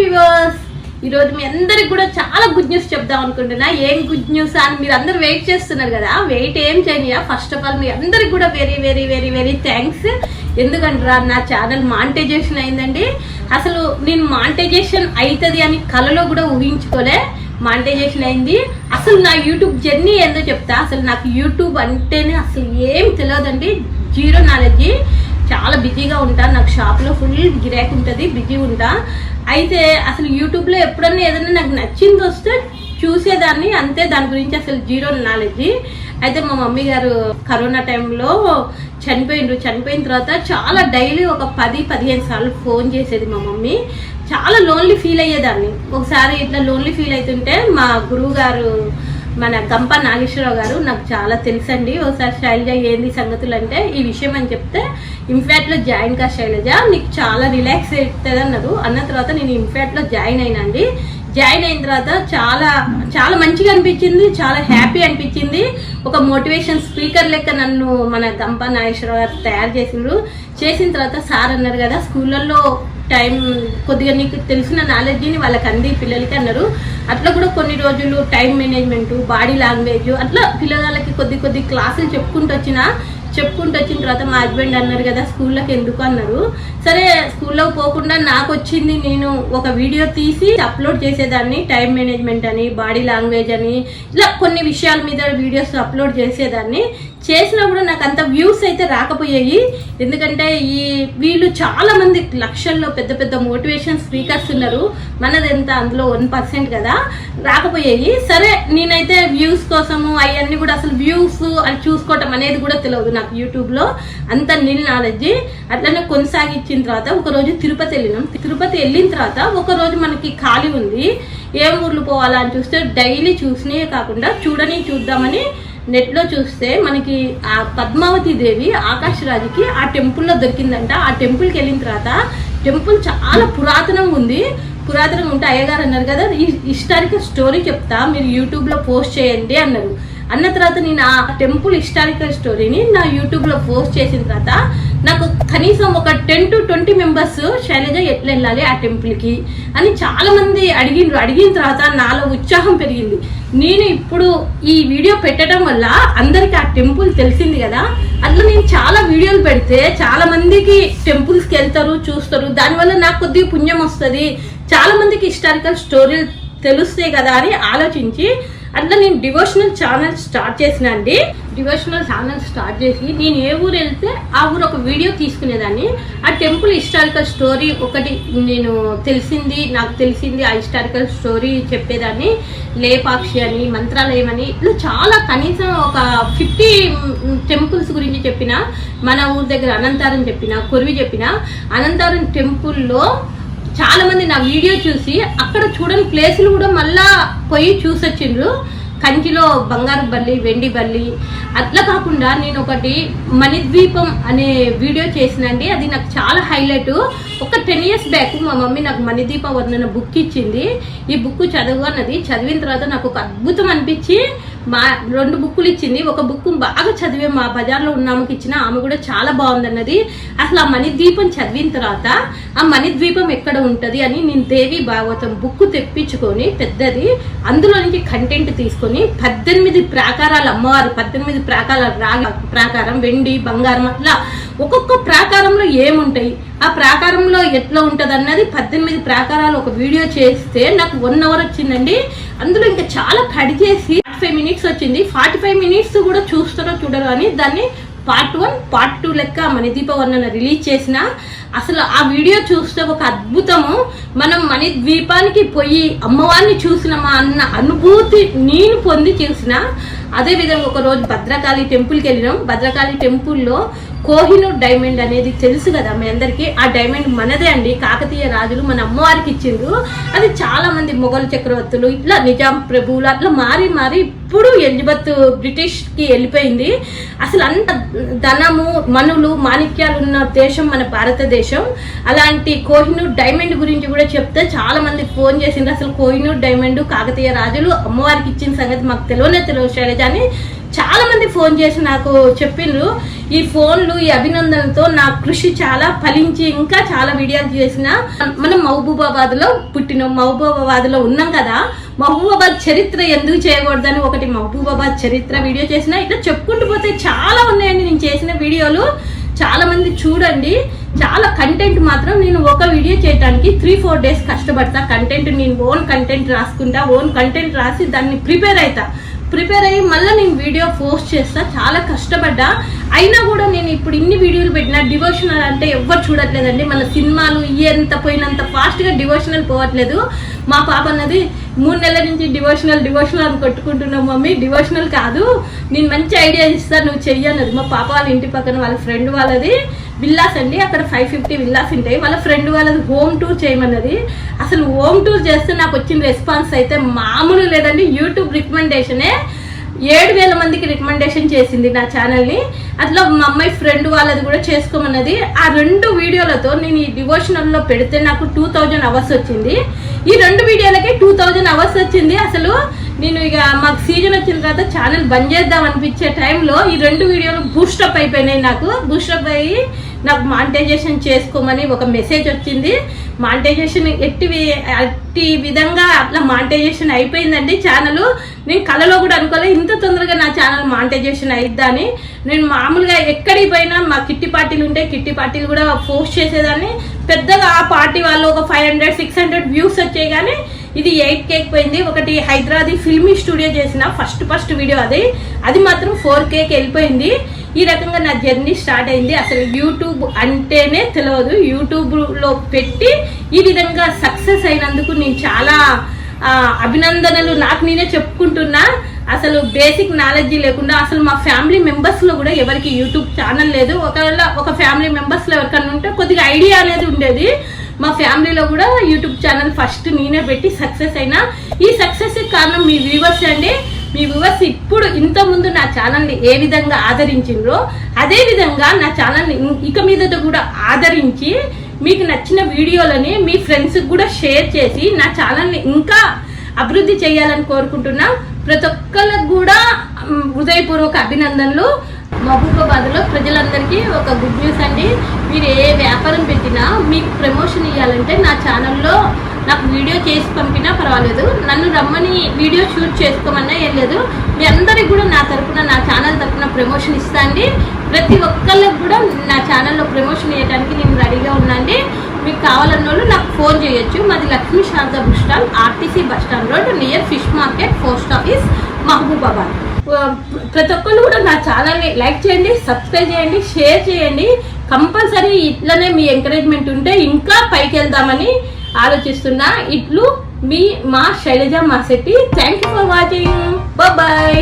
Viewers, ఈరోజు మీ అందరికి కూడా చాలా గుడ్ న్యూస్ చెప్దాం అనుకుంటున్నా. ఏం గుడ్ న్యూస్ అని మీరు అందరు వెయిట్ చేస్తున్నారు కదా. వెయిట్ ఏం చేయనియా, ఫస్ట్ ఆఫ్ ఆల్ మీ అందరికి కూడా very very very very thanks. ఎందుకంటారా, నా ఛానల్ మానిటైజేషన్ అయిందండి. అసలు నేను మానిటైజేషన్ అవుతుంది అని కలలో కూడా ఊహించుకోలే. మానిటైజేషన్ అయింది. అసలు నా యూట్యూబ్ జర్నీ ఏందో చెప్తా. అసలు నాకు యూట్యూబ్ అంటేనే అసలు ఏం తెలియదండి, జీరో నాలెడ్జీ. చాలా బిజీగా ఉంటా, నాకు షాప్లో ఫుల్ గిరాక్ ఉంటుంది, బిజీ ఉంటా. అయితే అసలు యూట్యూబ్లో ఎప్పుడన్నా ఏదైనా నాకు నచ్చింది వస్తే చూసేదాన్ని, అంతే. దాని గురించి అసలు జీరో నాలెడ్జీ. అయితే మా మమ్మీ గారు కరోనా టైంలో చనిపోయిన తర్వాత చాలా డైలీ ఒక 10-15 సార్లు ఫోన్ చేసేది మా మమ్మీ. చాలా లోన్లీ ఫీల్ అయ్యేదాన్ని. ఒకసారి ఇట్లా లోన్లీ ఫీల్ అవుతుంటే మా గురువు గారు, మన గంప నాగేశ్వరరావు గారు, నాకు చాలా తెలుసండి. ఒకసారి శైలజ ఏంది సంగతులు అంటే ఈ విషయం అని చెప్తే, ఇన్ఫ్యాక్ట్లో జాయిన్ కా శైలజ, నీకు చాలా రిలాక్స్ అవుతుంది అన్నారు. అన్న తర్వాత నేను ఇన్ఫ్యాక్ట్లో జాయిన్ అయినండి. జాయిన్ అయిన తర్వాత చాలా చాలా మంచిగా అనిపించింది, చాలా హ్యాపీ అనిపించింది. ఒక మోటివేషన్ స్పీకర్ లెక్క నన్ను మన గంప నాగేశ్వరరావు గారు తయారు చేసిన తర్వాత సార్ అన్నారు కదా, స్కూళ్ళల్లో టైం కొద్దిగా నీకు తెలిసిన నాలెడ్జ్ని వాళ్ళకి అంది పిల్లలకి అన్నారు. అట్లా కూడా కొన్ని రోజులు టైం మేనేజ్మెంట్, బాడీ లాంగ్వేజ్, అట్లా పిల్లలకి కొద్ది క్లాసులు చెప్పుకుంటూ వచ్చిన తర్వాత మా హస్బెండ్ అన్నారు కదా, స్కూల్లోకి ఎందుకు అన్నారు. సరే స్కూల్లోకి పోకుండా నాకు వచ్చింది, నేను ఒక వీడియో తీసి అప్లోడ్ చేసేదాన్ని. టైం మేనేజ్మెంట్ అని, బాడీ లాంగ్వేజ్ అని, ఇలా కొన్ని విషయాల మీద వీడియోస్ అప్లోడ్ చేసేదాన్ని. చేసినా కూడా నాకు అంత వ్యూస్ అయితే రాకపోయాయి. ఎందుకంటే వీళ్ళు చాలా మంది లక్షల్లో పెద్ద పెద్ద మోటివేషన్ స్పీకర్స్ ఉన్నారు, మనది ఎంత అందులో 1% కదా, రాకపోయాయి. సరే నేనైతే వ్యూస్ కోసము అవన్నీ కూడా, అసలు వ్యూస్ అని చూసుకోవటం అనేది కూడా తెలియదు నాకు యూట్యూబ్లో, అంత నీల్ నాలెడ్జి. అట్లనే కొనసాగించిన తర్వాత ఒకరోజు తిరుపతి వెళ్ళినాం. తిరుపతి వెళ్ళిన తర్వాత ఒకరోజు మనకి ఖాళీ ఉంది, ఏం ఊర్లు పోవాలా అని చూస్తే డైలీ చూసినే కాకుండా చూద్దామని నెట్లో చూస్తే మనకి ఆ పద్మావతి దేవి ఆకాశరాజుకి ఆ టెంపుల్లో దొరికిందంట. ఆ టెంపుల్కి వెళ్ళిన తర్వాత టెంపుల్ చాలా పురాతనంగా ఉంది. పురాతనంగా ఉంటే అయ్యగారు అన్నారు కదా, ఈ హిస్టారికల్ స్టోరీ చెప్తా, మీరు యూట్యూబ్లో పోస్ట్ చేయండి అన్నారు. అన్న తర్వాత నేను ఆ టెంపుల్ హిస్టారికల్ స్టోరీని నా యూట్యూబ్లో పోస్ట్ చేసిన తర్వాత నాకు కనీసం ఒక 10-20 మెంబర్స్ శైలజ ఎట్లా వెళ్ళాలి ఆ టెంపుల్కి అని చాలా మంది అడిగిన తర్వాత నాలో ఉత్సాహం పెరిగింది. నేను ఇప్పుడు ఈ వీడియో పెట్టడం వల్ల అందరికి ఆ టెంపుల్ తెలిసింది కదా, అట్లా నేను చాలా వీడియోలు పెడితే చాలా మందికి టెంపుల్స్కి వెళ్తారు, చూస్తారు. దానివల్ల నాకు కొద్దిగా పుణ్యం వస్తుంది, చాలా మందికి హిస్టారికల్ స్టోరీలు తెలుస్తాయి కదా అని ఆలోచించి అట్లా నేను డివోషనల్ ఛానల్ స్టార్ట్ చేసిన అండి. డివోషనల్ ఛానల్ స్టార్ట్ చేసి నేను ఏ ఊరు వెళ్తే ఆ ఊరు ఒక వీడియో తీసుకునేదాన్ని. ఆ టెంపుల్ హిస్టారికల్ స్టోరీ ఒకటి నేను నాకు తెలిసింది ఆ హిస్టారికల్ స్టోరీ చెప్పేదాన్ని. లేపాక్షి అని, మంత్రాలయం అని, ఇట్లా చాలా కనీసం ఒక 50 టెంపుల్స్ గురించి చెప్పిన. మన ఊరి దగ్గర అనంతారం చెప్పిన, కొరివి చెప్పిన. అనంతారం టెంపుల్లో చాలా మంది నా వీడియో చూసి అక్కడ చూడని ప్లేసులు కూడా మళ్ళా పోయి చూసొచ్చిండ్రు. కంచిలో బంగారు బల్లి, వెండి బల్లి. అట్లా కాకుండా నేను ఒకటి మణిద్వీపం అనే వీడియో చేసినండి. అది నాకు చాలా హైలైట్. ఒక 10 years బ్యాక్ మా మమ్మీ నాకు మణిద్వీప వర్ణన బుక్ ఇచ్చింది. ఈ బుక్ చదివిన తర్వాత నాకు ఒక అద్భుతం అనిపించి 2 బుక్కులు ఇచ్చింది. ఒక బుక్ బాగా చదివే మా బజార్లో ఉన్న ఆమెకి ఇచ్చిన, ఆమె కూడా చాలా బాగుందన్నది. అసలు ఆ మణిద్వీపం చదివిన తర్వాత ఆ మణిద్వీపం ఎక్కడ ఉంటుంది అని నేను దేవి భాగవతం బుక్ తెప్పించుకొని పెద్దది, అందులో నుంచి కంటెంట్ తీసుకొని 18 ప్రాకారాలు, అమ్మవారు 18 ప్రాకారాల రాగి ప్రాకారం, వెండి, బంగారం, అట్లా ఒక్కొక్క ప్రాకారంలో ఏముంటాయి, ఆ ప్రాకారంలో ఎట్లా ఉంటుంది అన్నది 18 ప్రాకారాలు ఒక వీడియో చేస్తే నాకు 1 hour వచ్చిందండి. అందులో ఇంకా చాలా కట్ చేసి 45 minutes వచ్చింది. 45 minutes కూడా చూస్తారో చూడరో అని దాన్ని part 1, part 2 లెక్క మణిద్వీప వర్ణన రిలీజ్ చేసిన. అసలు ఆ వీడియో చూస్తే ఒక అద్భుతము. మనం మణిద్వీపానికి పోయి అమ్మవారిని చూసినామా అన్న అనుభూతి నేను పొంది చూసిన. అదేవిధంగా ఒకరోజు భద్రకాళి టెంపుల్కి వెళ్ళినాం. భద్రకాళి టెంపుల్లో కోహినూర్ డైమండ్ అనేది తెలుసు కదా మీ అందరికీ. ఆ డైమండ్ మనదే అండి, కాకతీయ రాజులు మన అమ్మవారికి ఇచ్చిండ్రు. అది చాలా మంది మొఘల్ చక్రవర్తులు, ఇట్లా నిజాం ప్రభువులు అట్లా మారి ఇప్పుడు ఎలిజబెత్ బ్రిటిష్కి వెళ్ళిపోయింది. అసలు అంత ధనము, మనులు, మాణిక్యాలు ఉన్న దేశం మన భారతదేశం. అలాంటి కోహినూర్ డైమండ్ గురించి కూడా చెప్తే చాలా మంది ఫోన్ చేసిండ్రు. అసలు కోహినూర్ డైమండ్ కాకతీయ రాజులు అమ్మవారికి ఇచ్చిన సంగతి మాకు తెలియదు శైలజ అని చాలా మంది ఫోన్ చేసి నాకు చెప్పిండ్రు ఈ ఫోన్లు ఈ అభినందనలతో నా కృషి చాలా ఫలించి ఇంకా చాలా వీడియోలు చేసిన. మనం మహబూబాబాద్ లో పుట్టినాం, మహబూబాబాద్ లో ఉన్నాం కదా, మహబూబాబాద్ చరిత్ర ఎందుకు చేయకూడదని ఒకటి మహబూబాబాద్ చరిత్ర వీడియో చేసిన. ఇట్లా చెప్పుకుంటూ పోతే చాలా ఉన్నాయండి నేను చేసిన వీడియోలు. చాలా మంది చూడండి. చాలా కంటెంట్ మాత్రం నేను ఒక వీడియో చేయడానికి 3-4 డేస్ కష్టపడతా. కంటెంట్ నేను ఓన్ కంటెంట్ రాసుకుంటా, ఓన్ కంటెంట్ రాసి దాన్ని ప్రిపేర్ అయ్యి మళ్ళీ నేను వీడియో పోస్ట్ చేస్తా. చాలా కష్టపడ్డా. అయినా కూడా నేను ఇప్పుడు ఇన్ని వీడియోలు పెట్టినా డివోషనల్ అంటే ఎవ్వరు చూడట్లేదండి. మన సినిమాలు ఎంత పోయినంత ఫాస్ట్గా డివోషనల్ పోవట్లేదు. మా పాప అన్నది 3 నెలల నుంచి డివోషనల్ అని కొట్టుకుంటున్నావు మమ్మీ, డివోషనల్ కాదు, నేను మంచి ఐడియా ఇస్తాను నువ్వు చెయ్యన్నది. మా పాప వాళ్ళ ఇంటి పక్కన వాళ్ళ ఫ్రెండ్ వాళ్ళది విల్లాస్ అండి, అక్కడ 550 విల్లాస్ ఉంటాయి. వాళ్ళ ఫ్రెండ్ వాళ్ళది హోమ్ టూర్ చేయమన్నది. అసలు హోమ్ టూర్ చేస్తే నాకు వచ్చిన రెస్పాన్స్ అయితే మామూలు లేదండి. యూట్యూబ్ రికమెండేషనే 7,000 మందికి రికమెండేషన్ చేసింది నా ఛానల్ని. అట్లా మా అమ్మాయి ఫ్రెండ్ వాళ్ళది కూడా చేసుకోమన్నది. ఆ 2 వీడియోలతో నేను ఈ డివోషనల్లో పెడితే నాకు 2000 అవర్స్ వచ్చింది. ఈ 2 వీడియోలకే 2000 అవర్స్ వచ్చింది. అసలు నేను ఇక మాకు సీజన్ వచ్చిన తర్వాత ఛానల్ బంద్ చేద్దాం అనిపించే టైంలో ఈ 2 వీడియోలు బూస్టప్ అయిపోయినాయి. బూస్టప్ అయ్యి నాకు మానిటైజేషన్ చేసుకోమని ఒక మెసేజ్ వచ్చింది. మానిటైజేషన్ ఎట్టి విధంగా అట్లా మానిటైజేషన్ అయిపోయిందండి ఛానల్. నేను కళలో కూడా అనుకోలేదు ఇంత తొందరగా నా ఛానల్ మానిటైజేషన్ అయిద్దని. నేను మామూలుగా ఎక్కడికి పోయినా మా కిట్టి పార్టీలు ఉంటే కిట్టి పార్టీలు కూడా పోస్ట్ చేసేదాన్ని. పెద్దగా ఆ పార్టీ వాళ్ళు ఒక 500-600 వ్యూస్ వచ్చాయి, కానీ ఇది 8K పోయింది. ఒకటి హైదరాబాద్ ఫిల్మీ స్టూడియో చేసిన ఫస్ట్ వీడియో అది మాత్రం 4Kకి వెళ్ళిపోయింది. ఈ రకంగా నా జర్నీ స్టార్ట్ అయింది. అసలు యూట్యూబ్ అంటేనే తెలియదు. యూట్యూబ్లో పెట్టి ఈ విధంగా సక్సెస్ అయినందుకు నేను చాలా అభినందనలు నాకు నేనే చెప్పుకుంటున్నా. అసలు బేసిక్ నాలెడ్జ్ లేకుండా అసలు మా ఫ్యామిలీ మెంబర్స్లో కూడా ఎవరికి యూట్యూబ్ ఛానల్ లేదు. ఒకవేళ ఒక ఫ్యామిలీ మెంబర్స్లో ఎవరికన్నా ఉంటే కొద్దిగా ఐడియా అనేది ఉండేది. మా ఫ్యామిలీలో కూడా యూట్యూబ్ ఛానల్ ఫస్ట్ నేనే పెట్టి సక్సెస్ అయినా. ఈ సక్సెస్ కారణం మీ వ్యూవర్స్ అండి. మీ వ్యూవర్స్ ఇప్పుడు ఇంతకుముందు నా ఛానల్ని ఏ విధంగా ఆదరించిండ్రో అదే విధంగా నా ఛానల్ని ఇక మీదట కూడా ఆదరించి మీకు నచ్చిన వీడియోలని మీ ఫ్రెండ్స్కి కూడా షేర్ చేసి నా ఛానల్ని ఇంకా అభివృద్ధి చేయాలని కోరుకుంటున్నా. ప్రతి ఒక్కరికి కూడా హృదయపూర్వక అభినందనలు. మహబూబాబాద్లో ప్రజలందరికీ ఒక గుడ్ న్యూస్ అండి. మీరు ఏ వ్యాపారం పెట్టినా మీకు ప్రమోషన్ ఇవ్వాలంటే నా ఛానల్లో నాకు వీడియో చేసి పంపినా పర్వాలేదు, నన్ను రమ్మని వీడియో షూట్ చేసుకోమన్నా ఏం లేదు. మీ అందరికి కూడా నా తరపున నా ఛానల్ తరపున ప్రమోషన్ ఇస్తా అండి. ప్రతి ఒక్కళ్ళకి కూడా నా ఛానల్లో ప్రమోషన్ ఇవ్వడానికి నేను రెడీగా ఉన్నాండి. మీకు కావాలన్న వాళ్ళు నాకు ఫోన్ చేయొచ్చు. మాది Lakshmi Sharada book stall, RTC bus stand road, near fish market, post office, Mahabubabad. ప్రతి ఒక్కళ్ళు కూడా నా ఛానల్ని లైక్ చేయండి, సబ్స్క్రైబ్ చేయండి, షేర్ చేయండి. కంపల్సరీ ఇట్లనే మీ ఎంకరేజ్మెంట్ ఉంటే ఇంకా పైకి వెళ్దామని ఆలోచిస్తున్నా. ఇట్లు మా Shailaja Masetti. Thank you for watching. Bye.